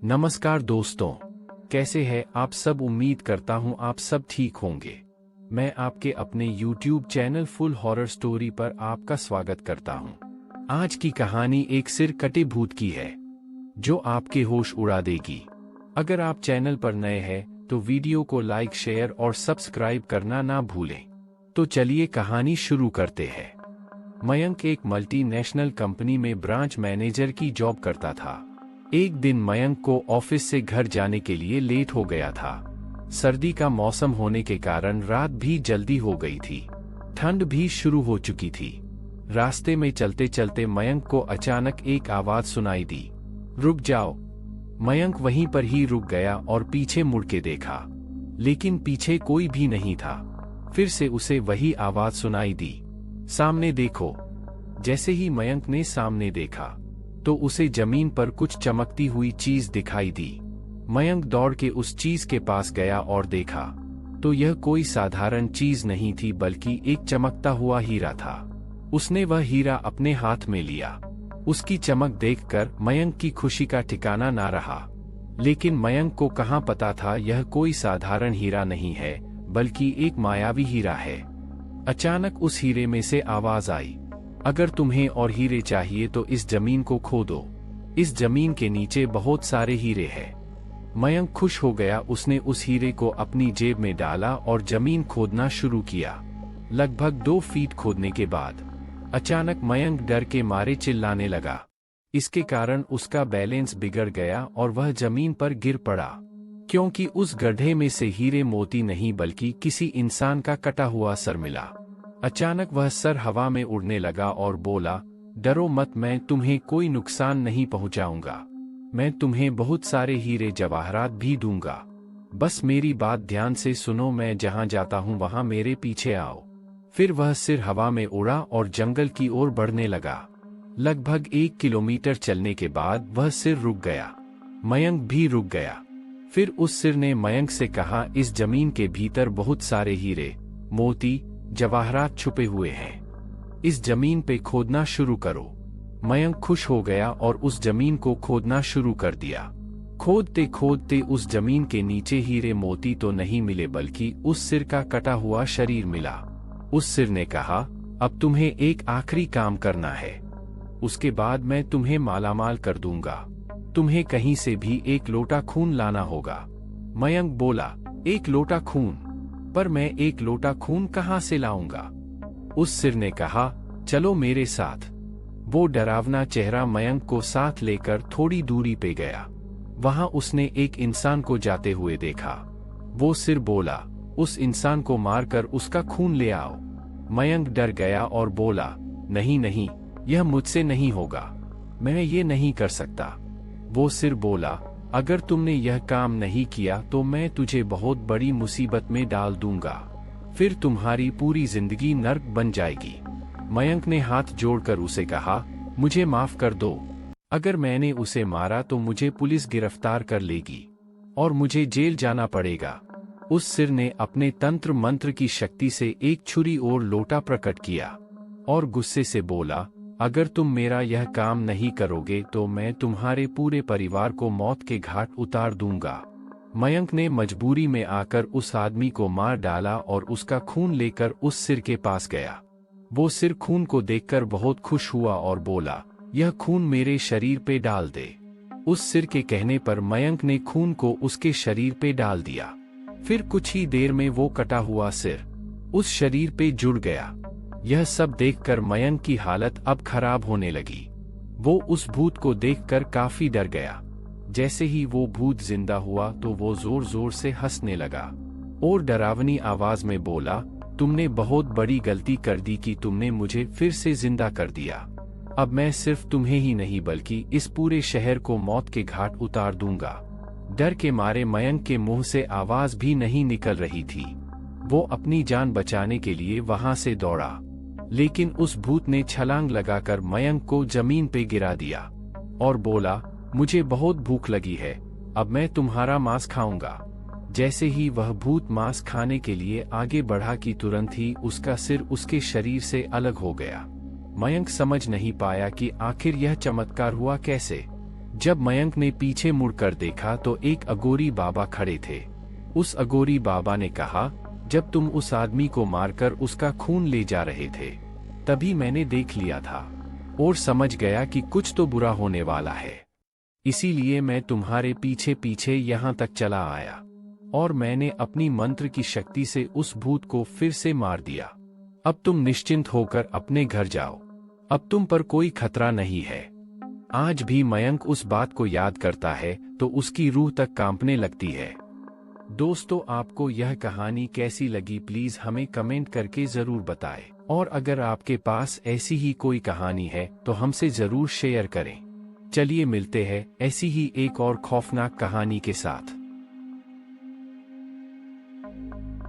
नमस्कार दोस्तों, कैसे हैं आप सब। उम्मीद करता हूं आप सब ठीक होंगे। मैं आपके अपने YouTube channel full horror story पर आपका स्वागत करता हूं। आज की कहानी एक सिर कटे भूत की है जो आपके होश उड़ा देगी। अगर आप चैनल पर नए हैं तो वीडियो को लाइक, शेयर और सब्सक्राइब करना ना भूलें। तो चलिए कहानी शुरू करते हैं। मयंक एक मल्टीनेशनल कंपनी में ब्रांच मैनेजर की जॉब करता था। एक दिन मयंक को ऑफिस से घर जाने के लिए लेट हो गया था। सर्दी का मौसम होने के कारण रात भी जल्दी हो गई थी। ठंड भी शुरू हो चुकी थी। रास्ते में चलते चलते मयंक को अचानक एक आवाज सुनाई दी, रुक जाओ। मयंक वहीं पर ही रुक गया और पीछे मुड़ के देखा, लेकिन पीछे कोई भी नहीं था। फिर से उसे वही आवाज सुनाई दी, सामने देखो। जैसे ही मयंक ने सामने देखा तो उसे जमीन पर कुछ चमकती हुई चीज दिखाई दी। मयंक दौड़ के उस चीज के पास गया और देखा तो यह कोई साधारण चीज नहीं थी बल्कि एक चमकता हुआ हीरा था। उसने वह हीरा अपने हाथ में लिया। उसकी चमक देखकर मयंक की खुशी का ठिकाना ना रहा। लेकिन मयंक को कहाँ पता था यह कोई साधारण हीरा नहीं है बल्कि एक मायावी हीरा है। अचानक उस हीरे में से आवाज आई, अगर तुम्हें और हीरे चाहिए तो इस जमीन को खोदो। इस जमीन के नीचे बहुत सारे हीरे हैं। मयंक खुश हो गया। उसने उस हीरे को अपनी जेब में डाला और जमीन खोदना शुरू किया। लगभग 2 फीट खोदने के बाद अचानक मयंक डर के मारे चिल्लाने लगा। इसके कारण उसका बैलेंस बिगड़ गया और वह जमीन पर गिर पड़ा, क्योंकि उस गड्ढे में से हीरे मोती नहीं बल्कि किसी इंसान का कटा हुआ सर मिला। अचानक वह सर हवा में उड़ने लगा और बोला, डरो मत, मैं तुम्हें कोई नुकसान नहीं पहुंचाऊंगा। मैं तुम्हें बहुत सारे हीरे जवाहरात भी दूंगा। बस मेरी बात ध्यान से सुनो, मैं जहां जाता हूं वहां मेरे पीछे आओ। फिर वह सिर हवा में उड़ा और जंगल की ओर बढ़ने लगा। लगभग 1 किलोमीटर चलने के बाद वह सिर रुक गया। मयंक भी रुक गया। फिर उस सिर ने मयंक से कहा, इस जमीन के भीतर बहुत सारे हीरे, मोती, जवाहरात छुपे हुए हैं। इस जमीन पे खोदना शुरू करो। मयंक खुश हो गया और उस जमीन को खोदना शुरू कर दिया। खोदते खोदते उस जमीन के नीचे हीरे मोती तो नहीं मिले बल्कि उस सिर का कटा हुआ शरीर मिला। उस सिर ने कहा, अब तुम्हें एक आखिरी काम करना है, उसके बाद मैं तुम्हें मालामाल कर दूंगा। तुम्हें कहीं से भी एक लोटा खून लाना होगा। मयंक बोला, एक लोटा खून? पर मैं एक लोटा खून कहाँ से लाऊंगा? उस सिर ने कहा, चलो मेरे साथ। वो डरावना चेहरा मयंक को साथ लेकर थोड़ी दूरी पे गया। वहां उसने एक इंसान को जाते हुए देखा। वो सिर बोला, उस इंसान को मारकर उसका खून ले आओ। मयंक डर गया और बोला, नहीं नहीं, यह मुझसे नहीं होगा, मैं ये नहीं कर सकता। वो सिर बोला, अगर तुमने यह काम नहीं किया तो मैं तुझे बहुत बड़ी मुसीबत में डाल दूंगा। फिर तुम्हारी पूरी जिंदगी नर्क बन जाएगी। मयंक ने हाथ जोड़कर उसे कहा, मुझे माफ कर दो। अगर मैंने उसे मारा तो मुझे पुलिस गिरफ्तार कर लेगी और मुझे जेल जाना पड़ेगा। उस सिर ने अपने तंत्र मंत्र की शक्ति से एक छुरी और लोटा प्रकट किया और गुस्से से बोला, अगर तुम मेरा यह काम नहीं करोगे तो मैं तुम्हारे पूरे परिवार को मौत के घाट उतार दूंगा। मयंक ने मजबूरी में आकर उस आदमी को मार डाला और उसका खून लेकर उस सिर के पास गया। वो सिर खून को देखकर बहुत खुश हुआ और बोला, यह खून मेरे शरीर पे डाल दे। उस सिर के कहने पर मयंक ने खून को उसके शरीर पे डाल दिया। फिर कुछ ही देर में वो कटा हुआ सिर उस शरीर पे जुड़ गया। यह सब देखकर मयंक की हालत अब खराब होने लगी। वो उस भूत को देखकर काफी डर गया। जैसे ही वो भूत जिंदा हुआ तो वो जोर जोर से हंसने लगा और डरावनी आवाज में बोला, तुमने बहुत बड़ी गलती कर दी कि तुमने मुझे फिर से जिंदा कर दिया। अब मैं सिर्फ तुम्हें ही नहीं बल्कि इस पूरे शहर को मौत के घाट उतार दूंगा। डर के मारे मयंक के मुंह से आवाज भी नहीं निकल रही थी। वो अपनी जान बचाने के लिए वहां से दौड़ा, लेकिन उस भूत ने छलांग लगाकर मयंक को जमीन पे गिरा दिया और बोला, मुझे बहुत भूख लगी है, अब मैं तुम्हारा मांस खाऊंगा। जैसे ही वह भूत मांस खाने के लिए आगे बढ़ा कि तुरंत ही उसका सिर उसके शरीर से अलग हो गया। मयंक समझ नहीं पाया कि आखिर यह चमत्कार हुआ कैसे। जब मयंक ने पीछे मुड़कर देखा तो एक अघोरी बाबा खड़े थे। उस अघोरी बाबा ने कहा, जब तुम उस आदमी को मारकर उसका खून ले जा रहे थे, तभी मैंने देख लिया था और समझ गया कि कुछ तो बुरा होने वाला है। इसीलिए मैं तुम्हारे पीछे पीछे यहाँ तक चला आया और मैंने अपनी मंत्र की शक्ति से उस भूत को फिर से मार दिया। अब तुम निश्चिंत होकर अपने घर जाओ, अब तुम पर कोई खतरा नहीं है। आज भी मयंक उस बात को याद करता है तो उसकी रूह तक कांपने लगती है। दोस्तों, आपको यह कहानी कैसी लगी प्लीज हमें कमेंट करके जरूर बताएं, और अगर आपके पास ऐसी ही कोई कहानी है तो हमसे जरूर शेयर करें। चलिए मिलते हैं ऐसी ही एक और खौफनाक कहानी के साथ।